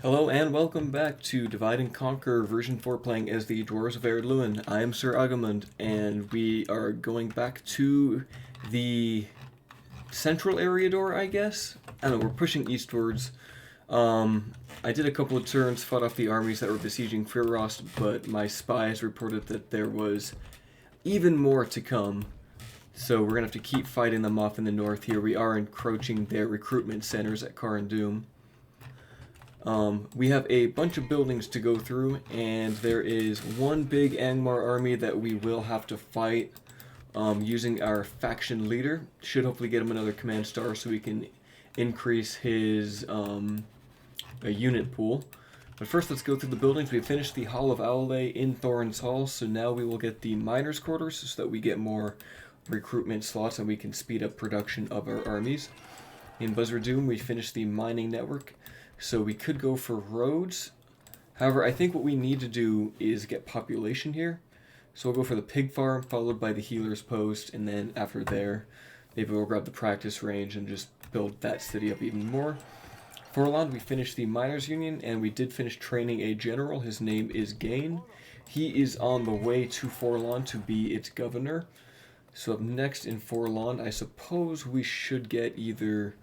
Hello and welcome back to Divide and Conquer version 4 playing as the Dwarves of Ered Luin. I am Sir Agamund and we are going back to the central area door, I guess? I don't know, we're pushing eastwards. I did a couple of turns, fought off the armies that were besieging Firrost, but my spies reported that there was even more to come. So we're going to have to keep fighting them off in the north here. We are encroaching their recruitment centers at Doom. We have a bunch of buildings to go through, and there is one big Angmar army that we will have to fight using our faction leader. Should hopefully get him another command star so we can increase his unit pool. But first, let's go through the buildings. We finished the Hall of Owlay in Thorin's Hall, so now we will get the miners' quarters so that we get more recruitment slots and we can speed up production of our armies. In Buzzardoom, we finished the mining network. So we could go for roads. However, I think what we need to do is get population here. So we'll go for the pig farm, followed by the healer's post, and then after there, maybe we'll grab the practice range and just build that city up even more. Forland, we finished the miners' union, and we did finish training a general. His name is Gain. He is on the way to Forland to be its governor. So up next in Forland, I suppose we should get either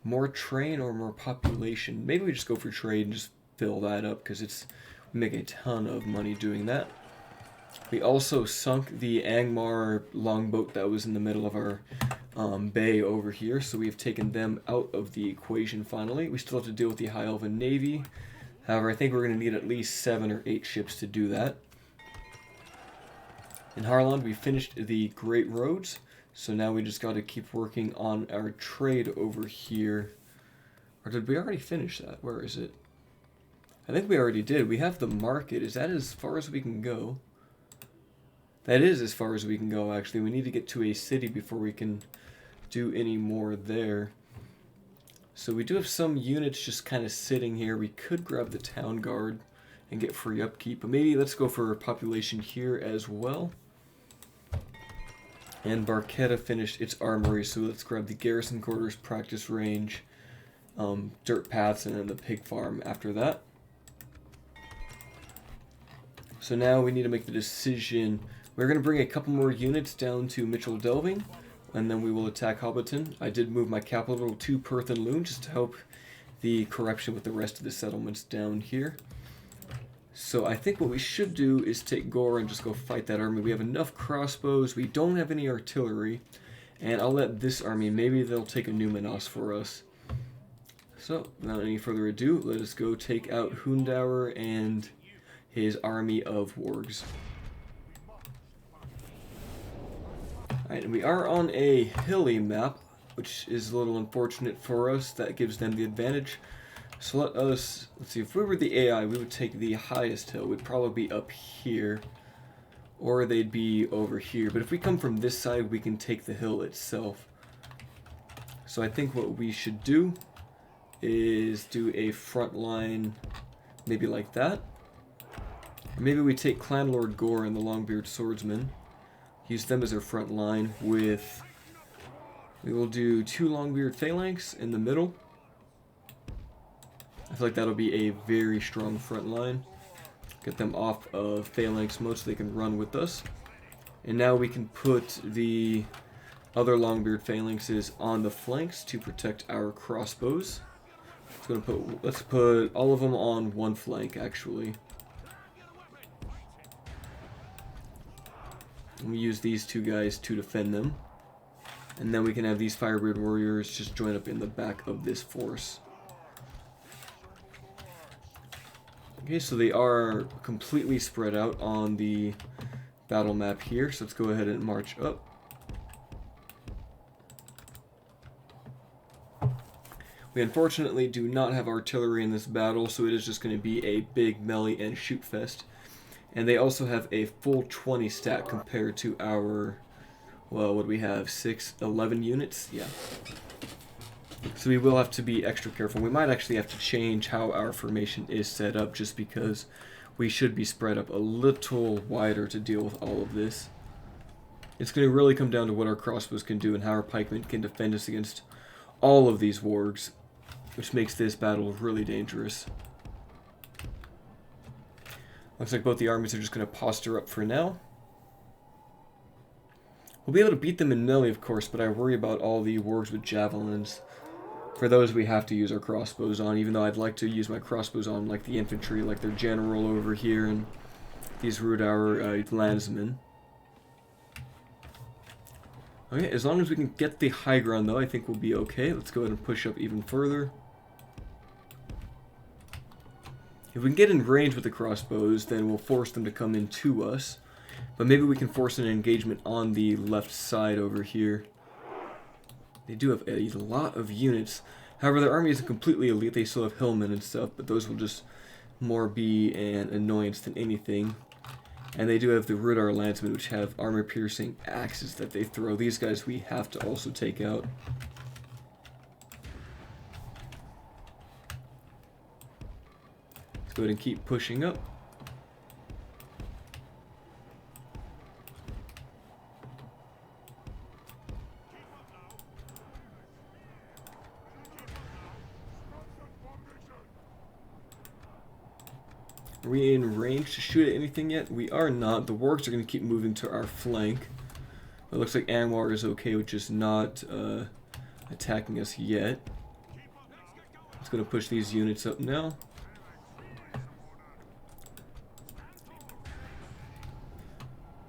more train or more population. Maybe we just go for trade and just fill that up because we make a ton of money doing that. We also sunk the Angmar longboat that was in the middle of our bay over here, so we've taken them out of the equation finally. We still have to deal with the High Elven Navy. However, I think we're going to need at least 7 or 8 ships to do that. In Harland, we finished the Great Roads. So now we just got to keep working on our trade over here. Or did we already finish that? Where is it? I think we already did. We have the market. Is that as far as we can go? That is as far as we can go, actually. We need to get to a city before we can do any more there. So we do have some units just kind of sitting here. We could grab the town guard and get free upkeep. But maybe let's go for population here as well. And Barquetta finished its armory, so let's grab the garrison quarters, practice range, dirt paths, and then the pig farm after that. So now we need to make the decision. We're going to bring a couple more units down to Mitchell Delving, and then we will attack Hobbiton. I did move my capital to Perth and Loon just to help the corruption with the rest of the settlements down here. So I think what we should do is take Gore and just go fight that army. We have enough crossbows. We don't have any artillery. And I'll let this army, maybe they'll take a Numenos for us. So, without any further ado, let us go take out Hundauer and his army of wargs. Alright, and we are on a hilly map, which is a little unfortunate for us. That gives them the advantage. So let's see, if we were the AI, we would take the highest hill. We'd probably be up here, or they'd be over here. But if we come from this side, we can take the hill itself. So I think what we should do is do a front line, maybe like that. Or maybe we take Clan Lord Gore and the Longbeard Swordsman, use them as our front line with, we will do 2 Longbeard Phalanx in the middle. I feel like that'll be a very strong front line. Get them off of Phalanx mode so they can run with us. And now we can put the other Longbeard Phalanxes on the flanks to protect our crossbows. Let's put all of them on one flank, actually. And we use these 2 guys to defend them. And then we can have these Firebeard Warriors just join up in the back of this force. Okay, so they are completely spread out on the battle map here, so let's go ahead and march up. We unfortunately do not have artillery in this battle, so it is just going to be a big melee and shoot fest. And they also have a full 20 stat compared to our, well, what do we have, 11 units? Yeah. So we will have to be extra careful. We might actually have to change how our formation is set up just because we should be spread up a little wider to deal with all of this. It's going to really come down to what our crossbows can do and how our pikemen can defend us against all of these wargs, which makes this battle really dangerous. Looks like both the armies are just going to posture up for now. We'll be able to beat them in melee, of course, but I worry about all the wargs with javelins. For those, we have to use our crossbows on, even though I'd like to use my crossbows on, like the infantry, like their general over here, and these Rudauer landsmen. Okay, as long as we can get the high ground, though, I think we'll be okay. Let's go ahead and push up even further. If we can get in range with the crossbows, then we'll force them to come in to us. But maybe we can force an engagement on the left side over here. They do have a lot of units. However, their army isn't completely elite. They still have hillmen and stuff, but those will just more be an annoyance than anything. And they do have the Rudar Landsmen, which have armor-piercing axes that they throw. These guys we have to also take out. Let's go ahead and keep pushing up. Are we in range to shoot at anything yet? We are not. The wargs are going to keep moving to our flank. It looks like Anwar is okay with just not attacking us yet. It's going to push these units up now.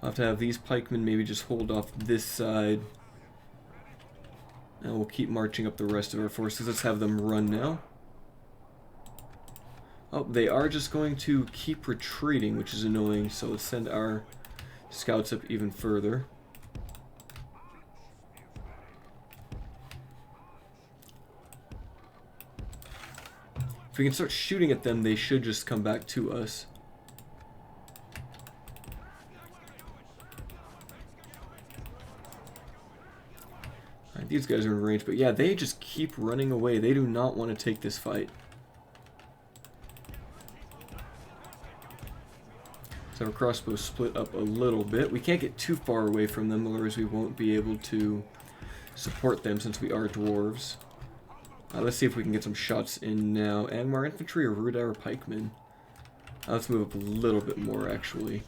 I'll have to have these pikemen maybe just hold off this side. And we'll keep marching up the rest of our forces. Let's have them run now. Oh, they are just going to keep retreating, which is annoying, so let's send our scouts up even further. If we can start shooting at them, they should just come back to us. Alright, these guys are in range, but yeah, they just keep running away. They do not want to take this fight. So our crossbows split up a little bit. We can't get too far away from them, otherwise we won't be able to support them since we are dwarves. Let's see if we can get some shots in now. Angmar infantry or Rudauer pikemen? Let's move up a little bit more, actually.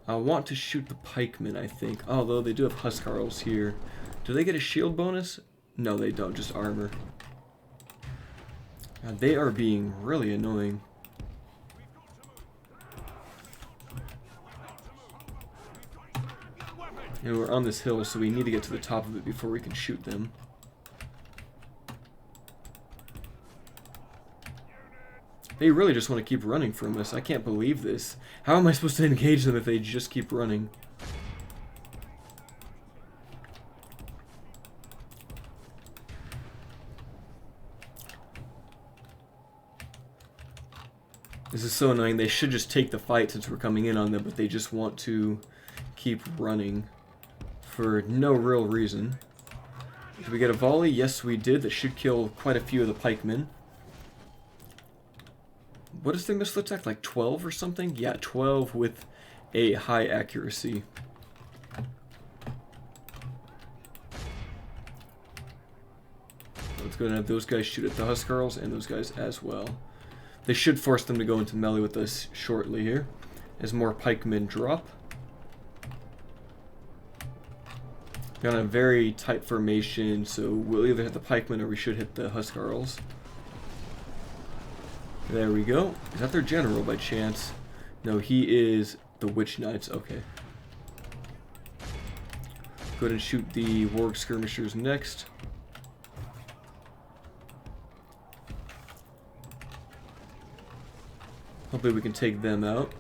I want to shoot the pikemen, I think. Although they do have Huskarls here. Do they get a shield bonus? No, they don't, just armor. They are being really annoying. And we're on this hill, so we need to get to the top of it before we can shoot them. They really just want to keep running from us. I can't believe this. How am I supposed to engage them if they just keep running? This is so annoying. They should just take the fight since we're coming in on them, but they just want to keep running for no real reason. Did we get a volley? Yes, we did. That should kill quite a few of the pikemen. What is their missile attack? Like 12 or something? Yeah, 12 with a high accuracy. Let's go and have those guys shoot at the Huskarls and those guys as well. They should force them to go into melee with us shortly here, as more pikemen drop. We're on a very tight formation, so we'll either hit the pikemen or we should hit the Huskarls. There we go. Is that their general by chance? No, he is the Witch Knights. Okay. Go ahead and shoot the Warg Skirmishers next. Hopefully we can take them out.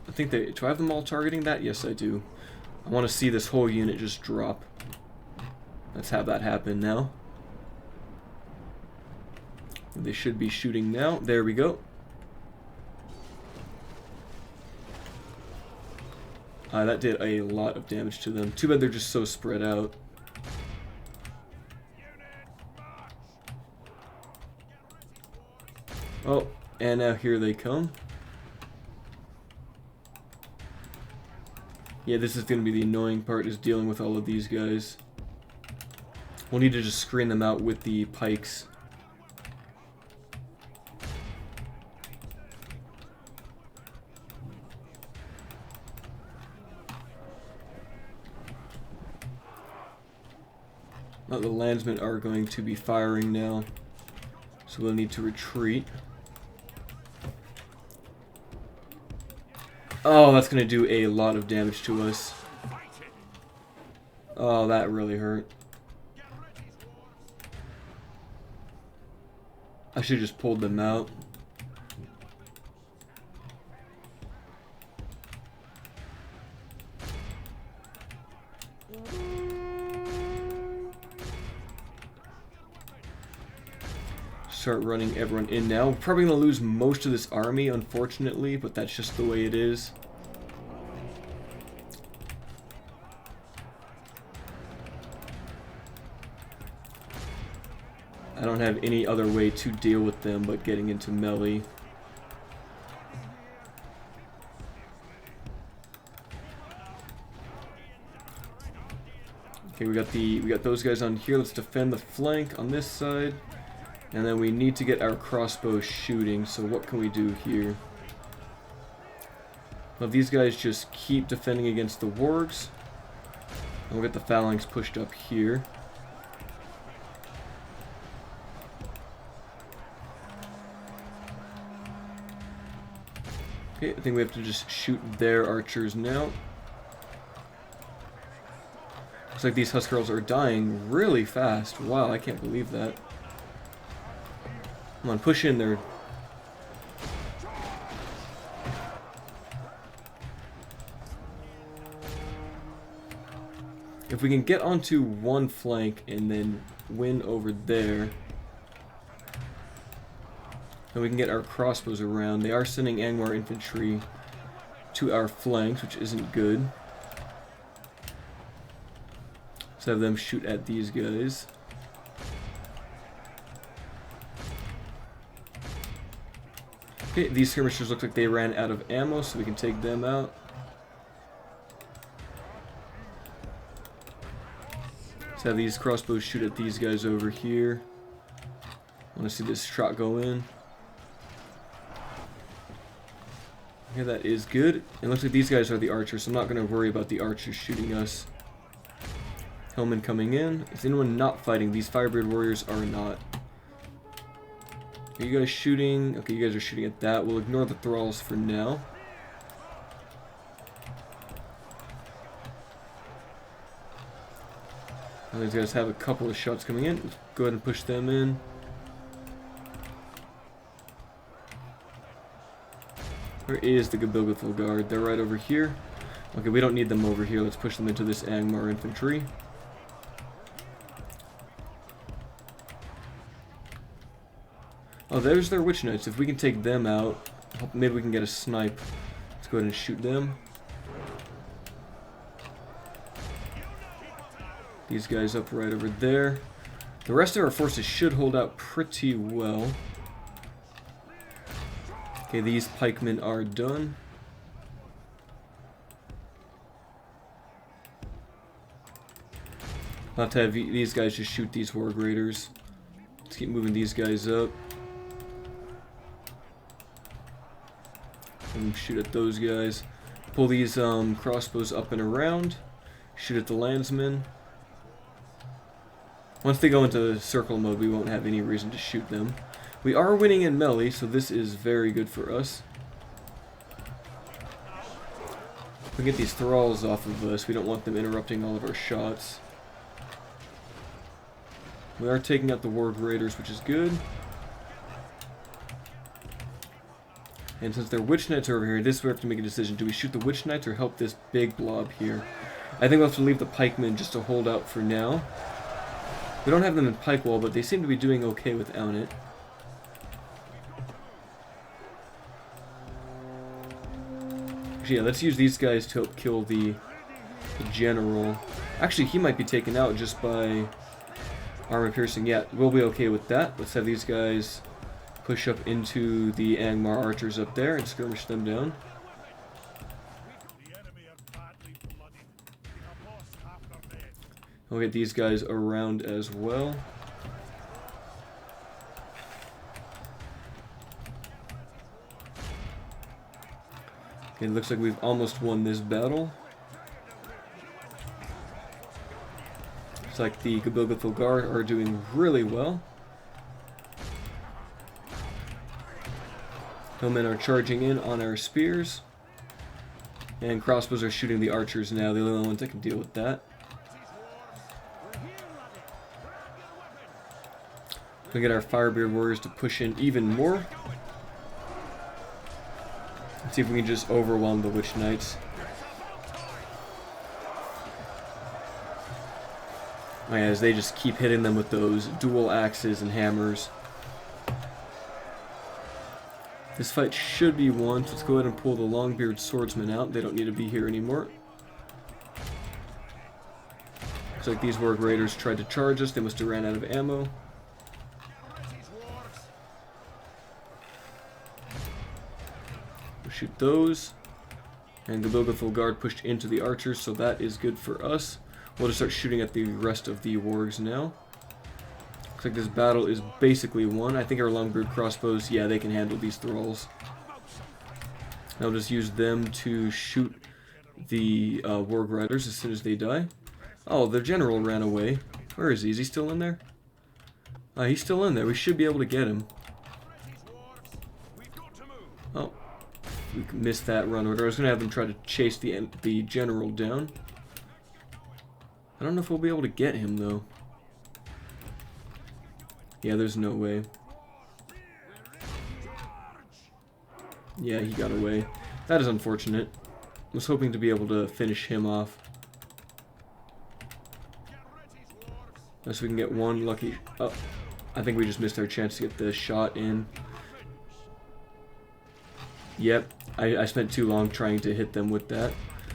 I think they... Do I have them all targeting that? Yes, I do. I want to see this whole unit just drop. Let's have that happen now. They should be shooting now. There we go. That did a lot of damage to them. Too bad they're just so spread out. Oh, and now here they come. Yeah, this is going to be the annoying part, is dealing with all of these guys. We'll need to just screen them out with the pikes. Now the landsmen are going to be firing now, so we'll need to retreat. Oh, that's going to do a lot of damage to us. Oh, that really hurt. I should have just pulled them out. Start running everyone in now. We're probably going to lose most of this army, unfortunately, but that's just the way it is. I don't have any other way to deal with them but getting into melee. Okay, we got those guys on here. Let's defend the flank on this side. And then we need to get our crossbow shooting, so what can we do here? Well, these guys just keep defending against the wargs. And we'll get the phalanx pushed up here. Okay, I think we have to just shoot their archers now. Looks like these Huskarls are dying really fast. Wow, I can't believe that. Come on, push in there. If we can get onto one flank and then win over there, then we can get our crossbows around. They are sending Angmar infantry to our flanks, which isn't good. Let's have them shoot at these guys. Okay, these skirmishers look like they ran out of ammo, so we can take them out. Let's have these crossbows shoot at these guys over here. I want to see this shot go in. Okay, that is good. It looks like these guys are the archers, so I'm not going to worry about the archers shooting us. Hellman coming in. Is anyone not fighting? These Firebeard warriors are not. Are you guys shooting? Okay, you guys are shooting at that. We'll ignore the thralls for now. And these guys have a couple of shots coming in. Let's go ahead and push them in. Where is the Gabilgathul Guard? They're right over here. Okay, we don't need them over here. Let's push them into this Angmar infantry. Oh, there's their Witch Knights. If we can take them out, maybe we can get a snipe. Let's go ahead and shoot them. These guys up right over there. The rest of our forces should hold out pretty well. Okay, these pikemen are done. I'll have to have these guys just shoot these Warg Raiders. Let's keep moving these guys up. And shoot at those guys. Pull these crossbows up and around. Shoot at the landsmen. Once they go into circle mode, we won't have any reason to shoot them. We are winning in melee, so this is very good for us. We get these thralls off of us. We don't want them interrupting all of our shots. We are taking out the Warg Raiders, which is good. And since their Witch Knights are over here, this is where we have to make a decision. Do we shoot the Witch Knights or help this big blob here? I think we'll have to leave the pikemen just to hold out for now. We don't have them in pike wall, but they seem to be doing okay without it. Actually, yeah, let's use these guys to help kill the general. Actually, he might be taken out just by armor piercing. Yeah, we'll be okay with that. Let's have these guys push up into the Angmar archers up there and skirmish them down. We'll get these guys around as well. Okay, it looks like we've almost won this battle. Looks like the Gabilgathil Guard are doing really well. Hillmen are charging in on our spears. And crossbows are shooting the archers now. They're the only ones that can deal with that. We get our Firebeard warriors to push in even more. Let's see if we can just overwhelm the Witch Knights. Oh yeah, as they just keep hitting them with those dual axes and hammers. This fight should be won, so let's go ahead and pull the Longbeard swordsmen out. They don't need to be here anymore. Looks like these Warg Raiders tried to charge us. They must have ran out of ammo. We'll shoot those. And the Gabilgathil Guard pushed into the archers, so that is good for us. We'll just start shooting at the rest of the wargs now. Looks like this battle is basically won. I think our Longbeard crossbows, yeah, they can handle these thralls. I'll just use them to shoot the Warg Riders as soon as they die. Oh, their general ran away. Where is he? Is he still in there? He's still in there. We should be able to get him. Oh, we missed that run order. I was going to have them try to chase the general down. I don't know if we'll be able to get him, though. Yeah, there's no way. Yeah, he got away. That is unfortunate. I was hoping to be able to finish him off. Unless we can get one lucky... Oh, I think we just missed our chance to get the shot in. Yep, I spent too long trying to hit them with that.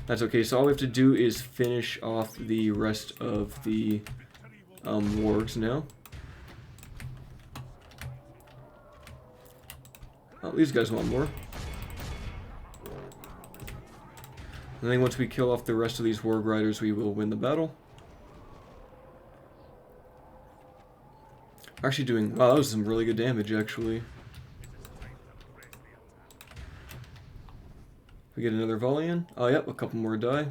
That's okay, so all we have to do is finish off the rest of the wargs now. Oh, these guys want more. I think once we kill off the rest of these Warg Riders, we will win the battle. Actually doing... Wow, that was some really good damage, actually. We get another volley in. Oh, yep, a couple more die.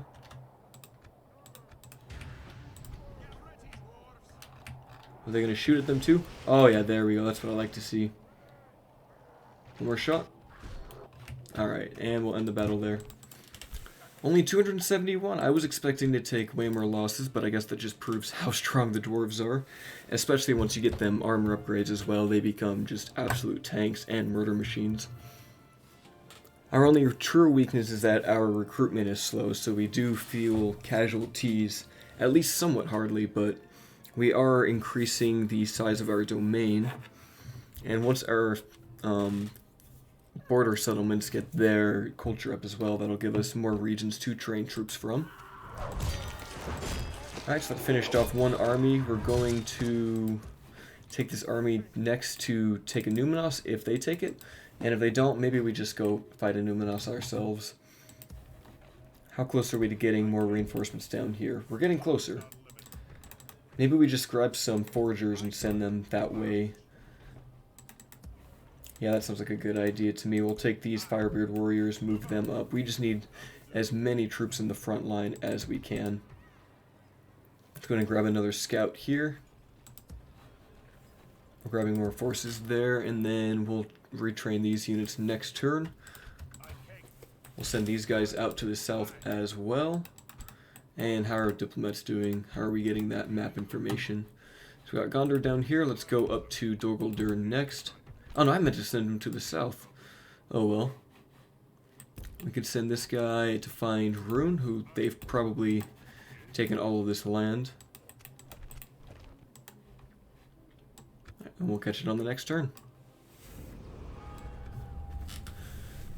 Are they going to shoot at them too? Oh, yeah, there we go. That's what I like to see. One more shot. Alright, and we'll end the battle there. Only 271. I was expecting to take way more losses, but I guess that just proves how strong the dwarves are. Especially once you get them armor upgrades as well. They become just absolute tanks and murder machines. Our only true weakness is that our recruitment is slow, so we do feel casualties, at least somewhat hardly, but we are increasing the size of our domain. And once our border settlements get their culture up as well, that'll give us more regions to train troops from. Alright, so that finished off one army. We're going to take this army next to take a Numenos if they take it. And if they don't, maybe we just go fight a Numenos ourselves. How close are we to getting more reinforcements down here? We're getting closer. Maybe we just grab some foragers and send them that way. Yeah, that sounds like a good idea to me. We'll take these Firebeard warriors, move them up. We just need as many troops in the front line as we can. Let's go and grab another scout here. We're grabbing more forces there, and then we'll retrain these units next turn. We'll send these guys out to the south as well. And how are our diplomats doing? How are we getting that map information? So we got Gondor down here. Let's go up to Dol Guldur next. Oh no, I meant to send them to the south. Oh well. We could send this guy to find Rune, who they've probably taken all of this land. And we'll catch it on the next turn.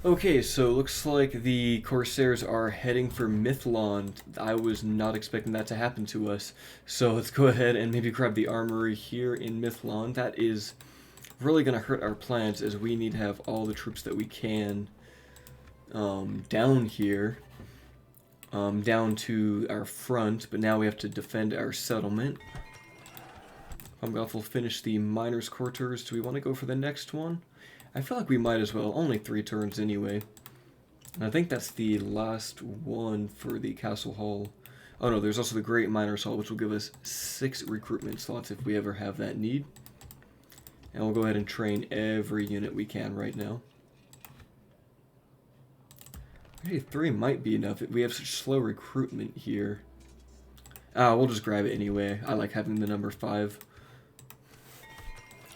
Okay, so looks like the Corsairs are heading for Mithlond. I was not expecting that to happen to us. So let's go ahead and maybe grab the armory here in Mithlond. That is really going to hurt our plans, as we need to have all the troops that we can down here. down to our front, but now we have to defend our settlement. We'll finish the miners' quarters. Do we want to go for the next one? I feel like we might as well. Only 3 turns anyway. And I think that's the last one for the castle hall. Oh no, there's also the Great Miners' Hall, which will give us 6 recruitment slots if we ever have that need. And we'll go ahead and train every unit we can right now. Maybe 3 might be enough. We have such slow recruitment here. We'll just grab it anyway. I like having the number 5.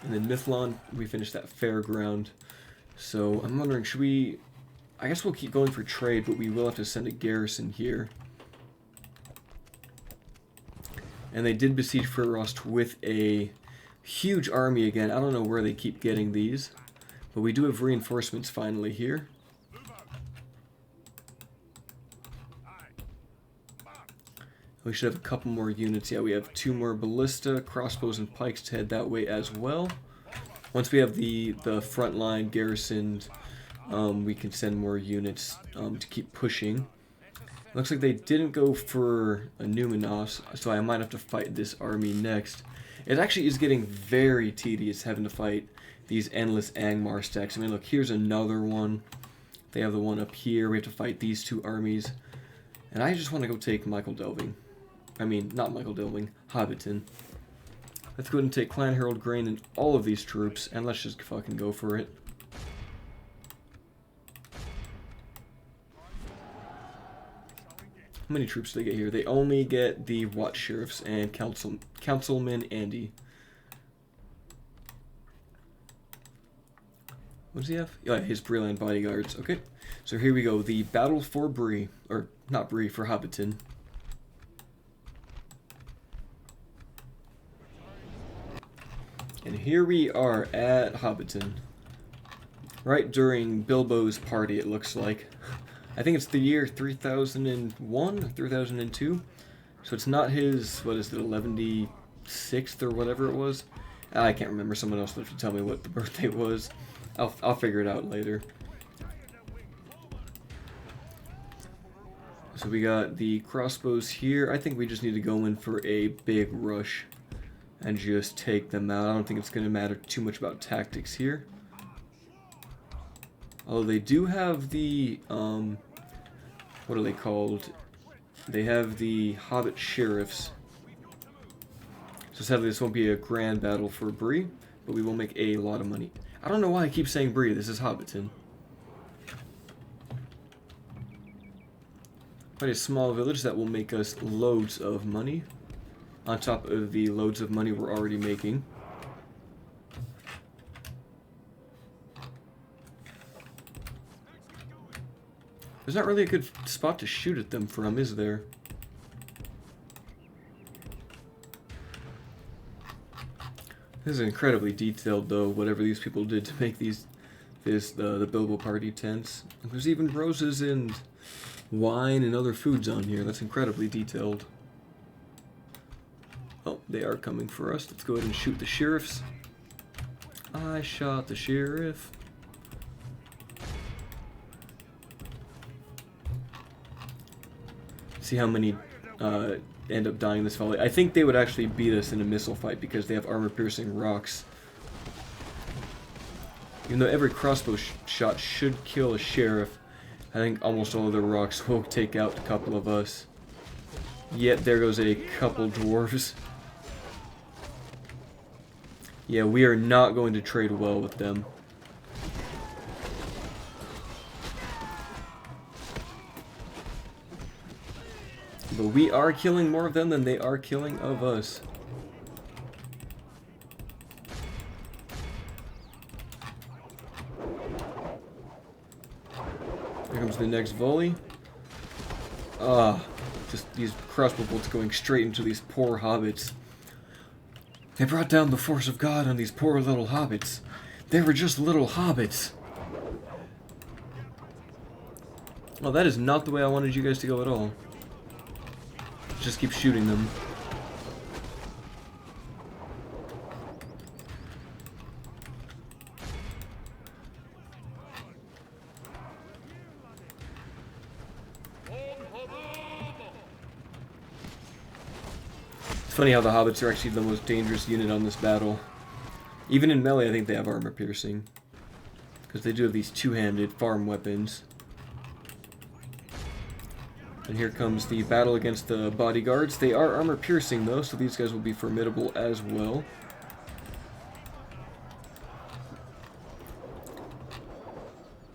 And then Mithlon, we finished that fairground. So I'm wondering, should we... I guess we'll keep going for trade, but we will have to send a garrison here. And they did besiege Furrost with a huge army again. I don't know where they keep getting these. But we do have reinforcements finally here. We should have a couple more units. Yeah, we have 2 more ballista, crossbows, and pikes to head that way as well. Once we have the front line garrisoned, we can send more units to keep pushing. Looks like they didn't go for a Numinos, so I might have to fight this army next. It actually is getting very tedious having to fight these endless Angmar stacks. I mean, look, here's another one. They have the one up here. We have to fight these 2 armies. And I just want to go take Michael Delving. I mean, not Michael Delving, Hobbiton. Let's go ahead and take Clan Harold Grain and all of these troops, and let's just fucking go for it. How many troops do they get here? They only get the Watt Sheriffs and Councilman Andy. What does he have? Yeah, his Breeland bodyguards. Okay, so here we go. The battle for Bree, or not Bree, for Hobbiton. And here we are at Hobbiton. Right during Bilbo's party, it looks like. I think it's the year 3001 or 3002. So it's not his, what is it, 116th or whatever it was. I can't remember. Someone else will have to tell me what the birthday was. I'll figure it out later. So we got the crossbows here. I think we just need to go in for a big rush and just take them out. I don't think it's going to matter too much about tactics here. Although they do have the, what are they called? They have the Hobbit Sheriffs. So sadly this won't be a grand battle for Bree, but we will make a lot of money. I don't know why I keep saying Bree, this is Hobbiton. Quite a small village that will make us loads of money. On top of the loads of money we're already making. There's not really a good spot to shoot at them from, is there? This is incredibly detailed, though, whatever these people did to make the Bilbo party tents. There's even roses and wine and other foods on here. That's incredibly detailed. Oh, they are coming for us. Let's go ahead and shoot the sheriffs. I shot the sheriff. See how many end up dying in this volley. I think they would actually beat us in a missile fight because they have armor-piercing rocks. Even though every crossbow shot should kill a sheriff, I think almost all of the rocks will take out a couple of us. Yet there goes a couple dwarves. Yeah, we are not going to trade well with them. But we are killing more of them than they are killing of us. Here comes the next volley. Just these crossbow bolts going straight into these poor hobbits. They brought down the force of God on these poor little hobbits. They were just little hobbits. Well, that is not the way I wanted you guys to go at all. Just keep shooting them. funny how the hobbits are actually the most dangerous unit on this battle. Even in melee, I think they have armor piercing. Because they do have these two-handed farm weapons. And here comes the battle against the bodyguards. They are armor piercing though, so these guys will be formidable as well.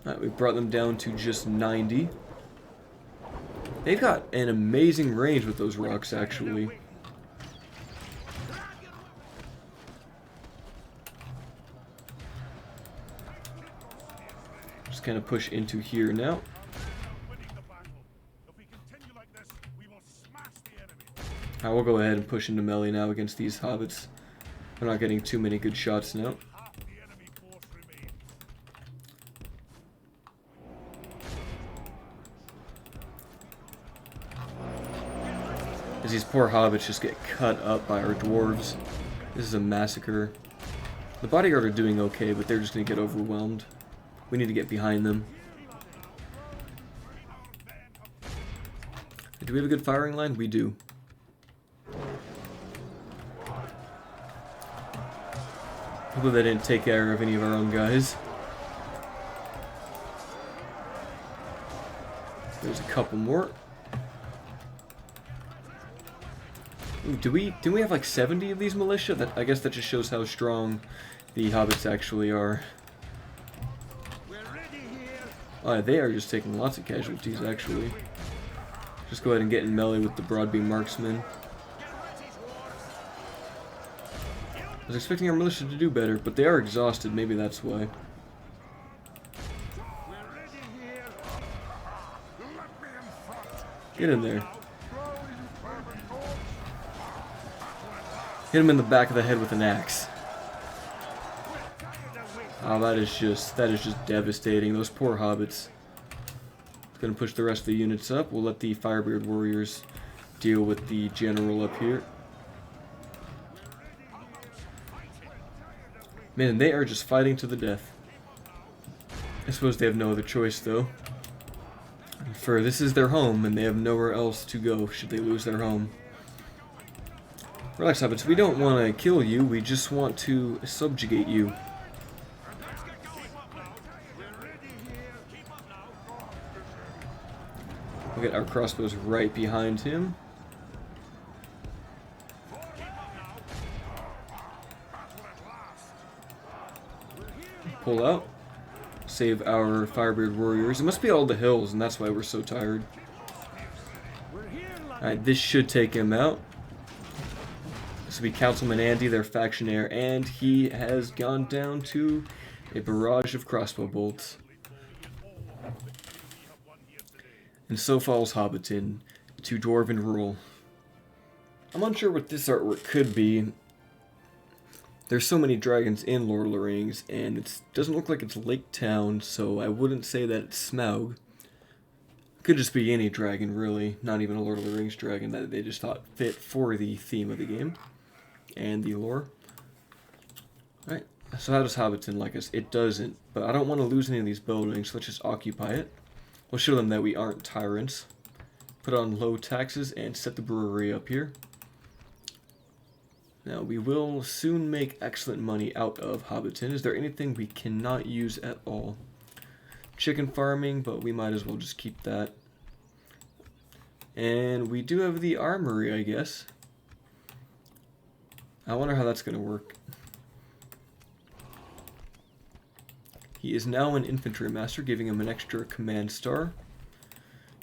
Alright, we brought them down to just 90. They've got an amazing range with those rocks, actually. Just kind of push into here now. I will go ahead and push into melee now against these hobbits. We're not getting too many good shots now. As these poor hobbits just get cut up by our dwarves. This is a massacre. The bodyguard are doing okay, but they're just going to get overwhelmed. We need to get behind them. Do we have a good firing line? We do. Hopefully they didn't take care of any of our own guys. There's a couple more. Ooh, do we have like 70 of these militia? I guess that just shows how strong the hobbits actually are. Oh, they are just taking lots of casualties actually. Just go ahead and get in melee with the broadbeam marksmen. I was expecting our militia to do better, but they are exhausted, maybe that's why. Get in there. Hit him in the back of the head with an axe. Oh, that is just devastating. Those poor hobbits. Gonna push the rest of the units up. We'll let the Firebeard warriors deal with the general up here. Man, they are just fighting to the death. I suppose they have no other choice, though. For this is their home, and they have nowhere else to go should they lose their home. Relax, hobbits. We don't want to kill you. We just want to subjugate you. We'll get our crossbows right behind him. Pull out. Save our Firebeard warriors. It must be all the hills, and that's why we're so tired. Alright, this should take him out. This will be Councilman Andy, their factionaire, and he has gone down to a barrage of crossbow bolts. And so falls Hobbiton to Dwarven rule. I'm unsure what this artwork could be. There's so many dragons in Lord of the Rings, and it doesn't look like it's Lake Town, so I wouldn't say that it's Smaug. Could just be any dragon, really, not even a Lord of the Rings dragon that they just thought fit for the theme of the game and the lore. Alright, so how does Hobbiton like us? It doesn't, but I don't want to lose any of these buildings, so let's just occupy it. We'll show them that we aren't tyrants. Put on low taxes and set the brewery up here. Now, we will soon make excellent money out of Hobbiton. Is there anything we cannot use at all? Chicken farming, but we might as well just keep that. And we do have the armory, I guess. I wonder how that's going to work. He is now an infantry master, giving him an extra command star.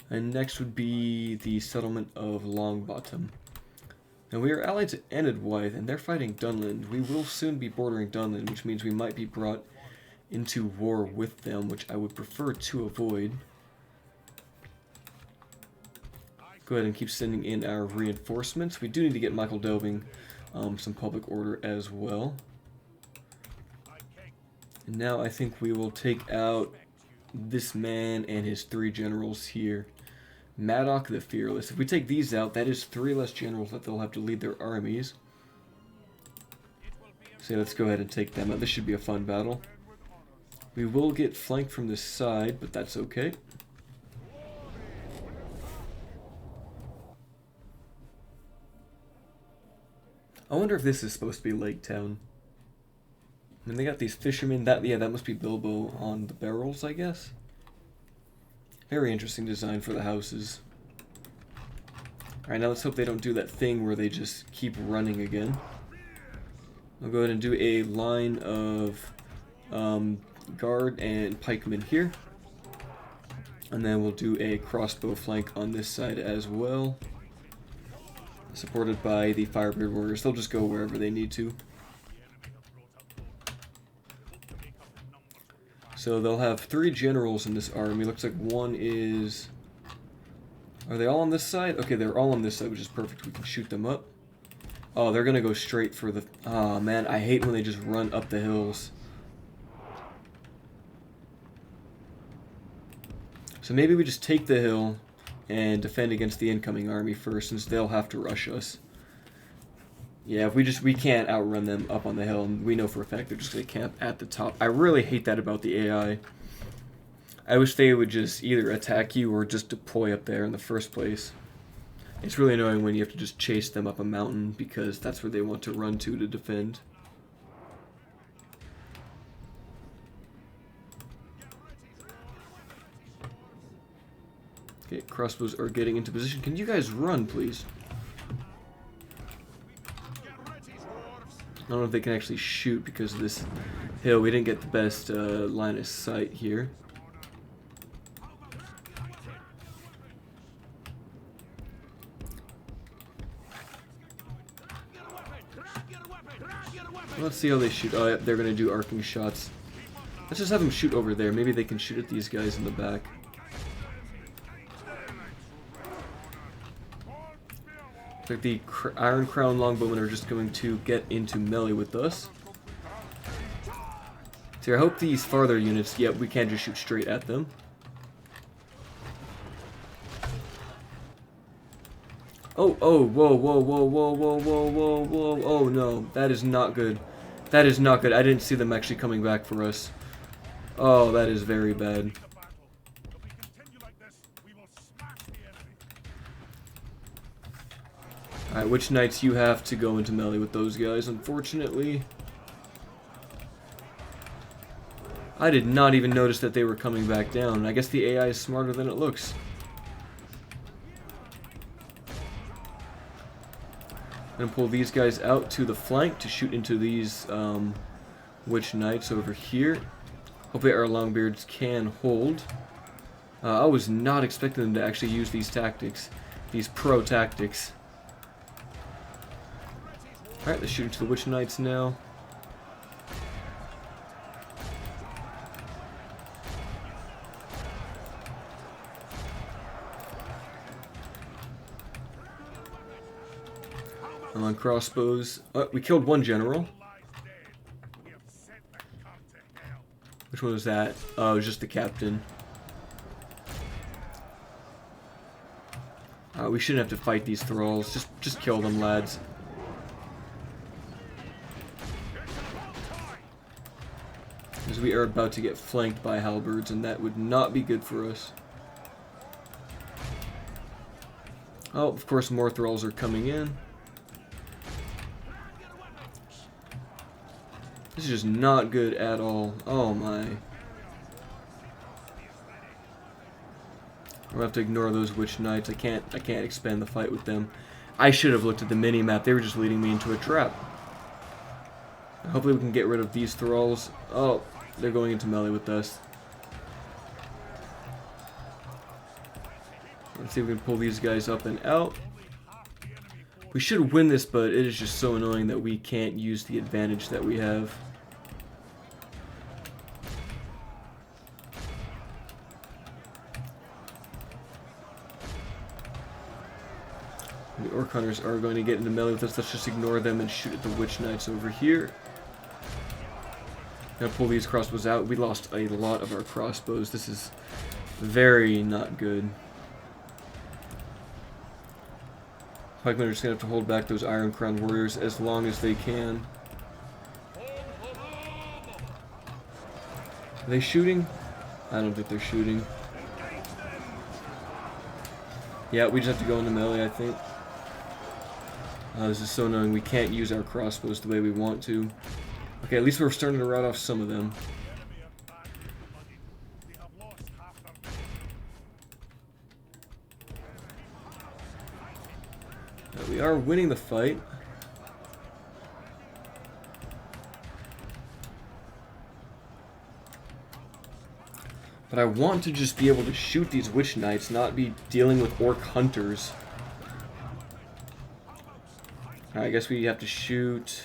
And next would be the settlement of Longbottom. Now we are allied to Enedwythe, and they're fighting Dunland. We will soon be bordering Dunland, which means we might be brought into war with them, which I would prefer to avoid. Go ahead and keep sending in our reinforcements. We do need to get Michael Delving some public order as well. And now I think we will take out this man and his 3 generals here. Madoc the Fearless. If we take these out, that is 3 less generals that they'll have to lead their armies. So let's go ahead and take them out. This should be a fun battle. We will get flanked from this side, but that's okay. I wonder if this is supposed to be Lake Town. I mean, they got these fishermen. That must be Bilbo on the barrels, I guess. Very interesting design for the houses. Alright, now let's hope they don't do that thing where they just keep running again. I'll go ahead and do a line of guard and pikemen here. And then we'll do a crossbow flank on this side as well. Supported by the Firebird Warriors. They'll just go wherever they need to. So they'll have 3 generals in this army. Looks like one is... Are they all on this side? Okay, they're all on this side, which is perfect. We can shoot them up. Oh, they're gonna go straight for the... Oh, man, I hate when they just run up the hills. So maybe we just take the hill and defend against the incoming army first, since they'll have to rush us. Yeah, if we can't outrun them up on the hill, and we know for a fact they're just gonna camp at the top. I really hate that about the AI. I wish they would just either attack you or just deploy up there in the first place. It's really annoying when you have to just chase them up a mountain, because that's where they want to run to defend. Okay, crossbows are getting into position. Can you guys run, please? I don't know if they can actually shoot because of this hill. We didn't get the best line of sight here. Let's see how they shoot. Oh, yeah, they're going to do arcing shots. Let's just have them shoot over there. Maybe they can shoot at these guys in the back. Like the Iron Crown Longbowmen are just going to get into melee with us. So I hope these farther units, yeah, we can't just shoot straight at them. Oh, whoa, whoa, whoa, whoa, whoa, whoa, whoa, whoa, oh no, that is not good. That is not good. I didn't see them actually coming back for us. Oh, that is very bad. Alright, Witch Knights, you have to go into melee with those guys, unfortunately. I did not even notice that they were coming back down. I guess the AI is smarter than it looks. I'm gonna pull these guys out to the flank to shoot into these Witch Knights over here. Hopefully our Longbeards can hold. I was not expecting them to actually use these tactics, these pro tactics. Alright, let's shoot into the Witch Knights now. I'm on crossbows. Oh, we killed one general. Which one was that? Oh, it was just the captain. We shouldn't have to fight these thralls. Just kill them, lads. Because we are about to get flanked by halberds, and that would not be good for us. Oh, of course, more thralls are coming in. This is just not good at all. Oh my. We'll have to ignore those Witch Knights. I can't expand the fight with them. I should have looked at the mini-map. They were just leading me into a trap. Hopefully we can get rid of these thralls. Oh, they're going into melee with us. Let's see if we can pull these guys up and out. We should win this, but it is just so annoying that we can't use the advantage that we have. The Orc Hunters are going to get into melee with us. Let's just ignore them and shoot at the Witch Knights over here. Gonna pull these crossbows out. We lost a lot of our crossbows. This is very not good. Pikemen are just gonna have to hold back those Iron Crown Warriors as long as they can. Are they shooting? I don't think they're shooting. Yeah, we just have to go into melee, I think. This is so annoying. We can't use our crossbows the way we want to. Okay, at least we're starting to rout off some of them. We are winning the fight. But I want to just be able to shoot these witch knights, not be dealing with orc hunters. Alright, I guess we have to shoot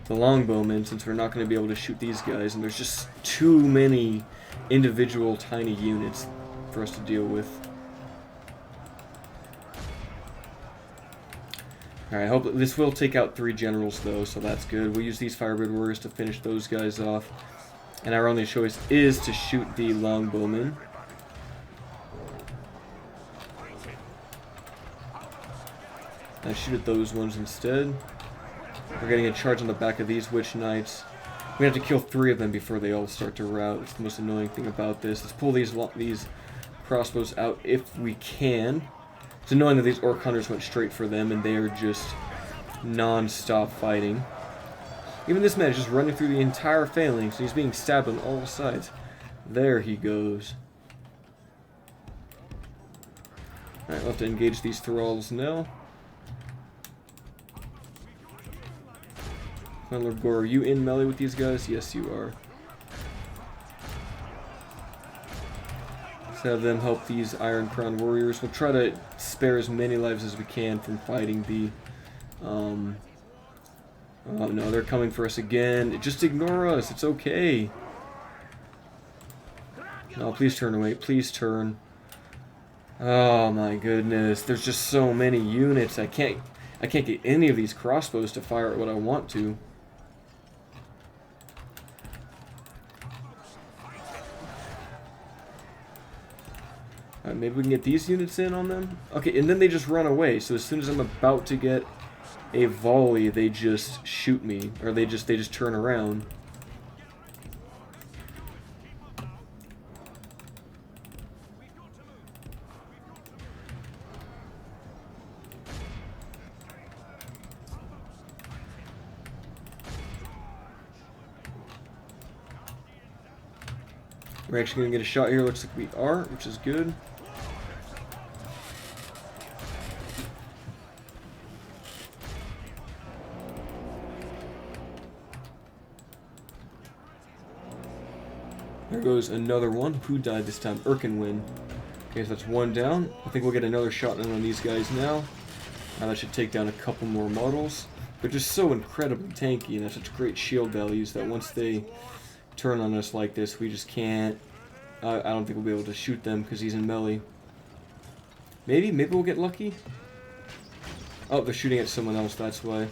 the longbowmen since we're not going to be able to shoot these guys, and there's just too many individual tiny units for us to deal with. Alright, I hope this will take out 3 generals though, so that's good. We'll use these Firebird Warriors to finish those guys off. And our only choice is to shoot the longbowmen. I shoot at those ones instead. We're getting a charge on the back of these witch knights. We have to kill 3 of them before they all start to rout. It's the most annoying thing about this. Let's pull these crossbows out if we can. It's annoying that these orc hunters went straight for them and they are just non-stop fighting. Even this man is just running through the entire phalanx, and he's being stabbed on all sides. There he goes. Alright, we'll have to engage these thralls now. Lord Gore, are you in melee with these guys? Yes, you are. Let's have them help these Iron Crown warriors. We'll try to spare as many lives as we can from fighting the... Oh no, they're coming for us again. Just ignore us, it's okay. No, please turn away, please turn. Oh my goodness, there's just so many units. I can't get any of these crossbows to fire at what I want to. Alright, maybe we can get these units in on them? Okay, and then they just run away, so as soon as I'm about to get a volley, they just shoot me, or they just turn around. We're actually gonna get a shot here. Looks like we are, which is good. There goes another one. Who died this time? Erkenwin. Okay, so that's one down. I think we'll get another shot in on these guys now. Now that should take down a couple more models. They're just so incredibly tanky and have such great shield values that once they turn on us like this, we just can't... I don't think we'll be able to shoot them because he's in melee. Maybe we'll get lucky? Oh, they're shooting at someone else, that's why.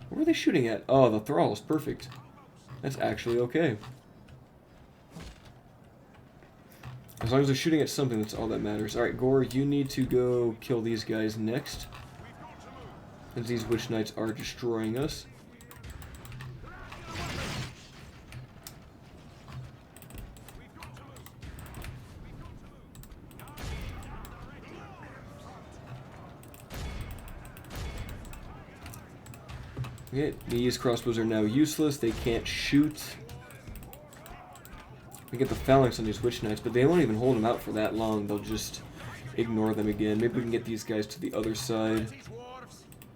What were they shooting at? Oh, the thralls, perfect. That's actually okay. As long as they're shooting at something, that's all that matters. Alright, Gore, you need to go kill these guys next. As these witch knights are destroying us. Okay, these crossbows are now useless. They can't shoot. We get the phalanx on these witch knights, but they won't even hold them out for that long. They'll just ignore them again. Maybe we can get these guys to the other side.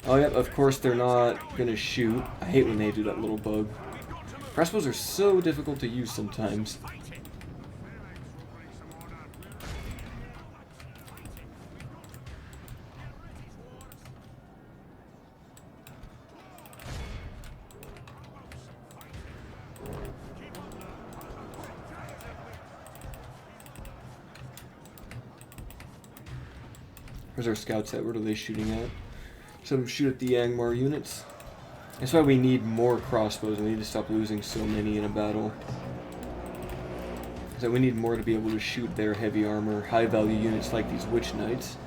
Oh yeah, of course they're not gonna shoot. I hate when they do that little bug. Crossbows are so difficult to use sometimes. Where's our scouts at? What are they shooting at? Some of them shoot at the Angmar units. That's why we need more crossbows, and we need to stop losing so many in a battle. So we need more to be able to shoot their heavy armor, high value units like these witch knights.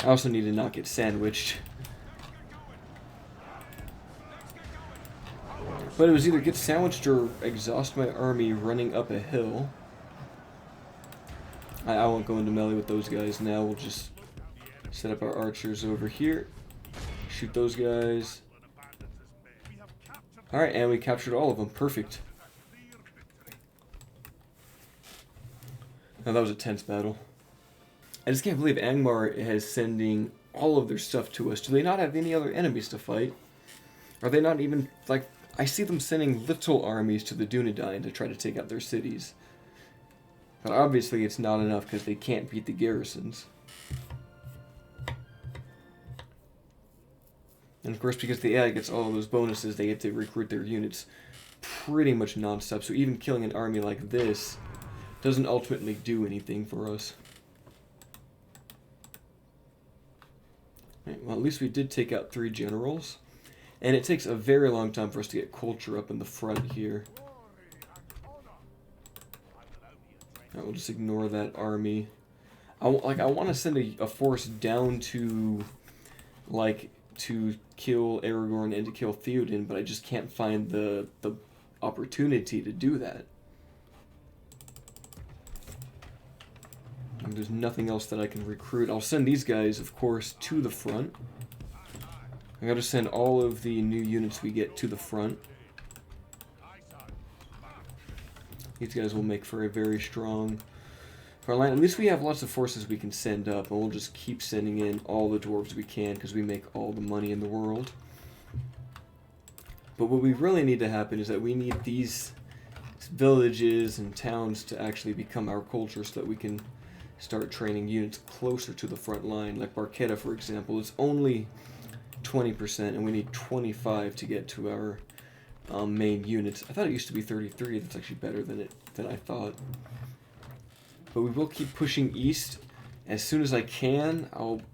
I also need to not get sandwiched. But it was either get sandwiched or exhaust my army running up a hill. I won't go into melee with those guys now. We'll just set up our archers over here. Shoot those guys. Alright, and we captured all of them. Perfect. Now that was a tense battle. I just can't believe Angmar is sending all of their stuff to us. Do they not have any other enemies to fight? Are they not even, like, I see them sending little armies to the Dunedain to try to take out their cities. But obviously it's not enough because they can't beat the garrisons. And of course, because the AI gets all of those bonuses, they get to recruit their units pretty much non-stop. So even killing an army like this doesn't ultimately do anything for us. Right, well, at least we did take out 3 generals. And it takes a very long time for us to get culture up in the front here. Right, we'll just ignore that army. I want to send a force down to, like, to kill Aragorn and to kill Theoden, but I just can't find the opportunity to do that. And there's nothing else that I can recruit. I'll send these guys, of course, to the front. I gotta send all of the new units we get to the front. These guys will make for a very strong front line. At least we have lots of forces we can send up, and we'll just keep sending in all the dwarves we can because we make all the money in the world. But what we really need to happen is that we need these villages and towns to actually become our culture so that we can start training units closer to the front line. Like Barquetta, for example, is only 20%, and we need 25 to get to our main units. I thought it used to be 33. That's actually better than I thought. But we will keep pushing east. As soon as I can,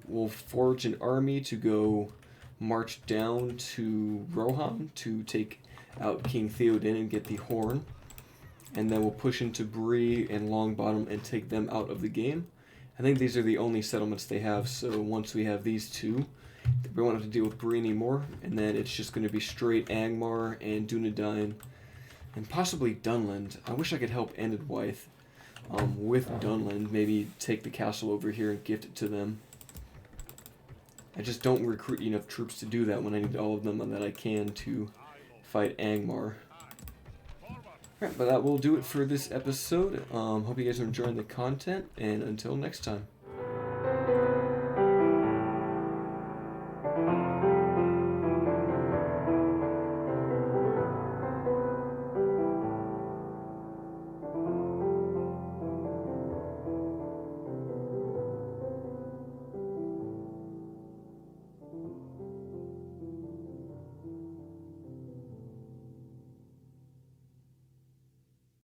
we'll forge an army to go march down to Rohan to take out King Theoden and get the horn. And then we'll push into Bree and Longbottom and take them out of the game. I think these are the only settlements they have, so once we have these two, we won't have to deal with Bree anymore, and then it's just going to be straight Angmar and Dunedain, and possibly Dunland. I wish I could help Enedwythe with Dunland, maybe take the castle over here and gift it to them. I just don't recruit enough troops to do that when I need all of them and that I can to fight Angmar. Alright, but that will do it for this episode. Hope you guys are enjoying the content, and until next time.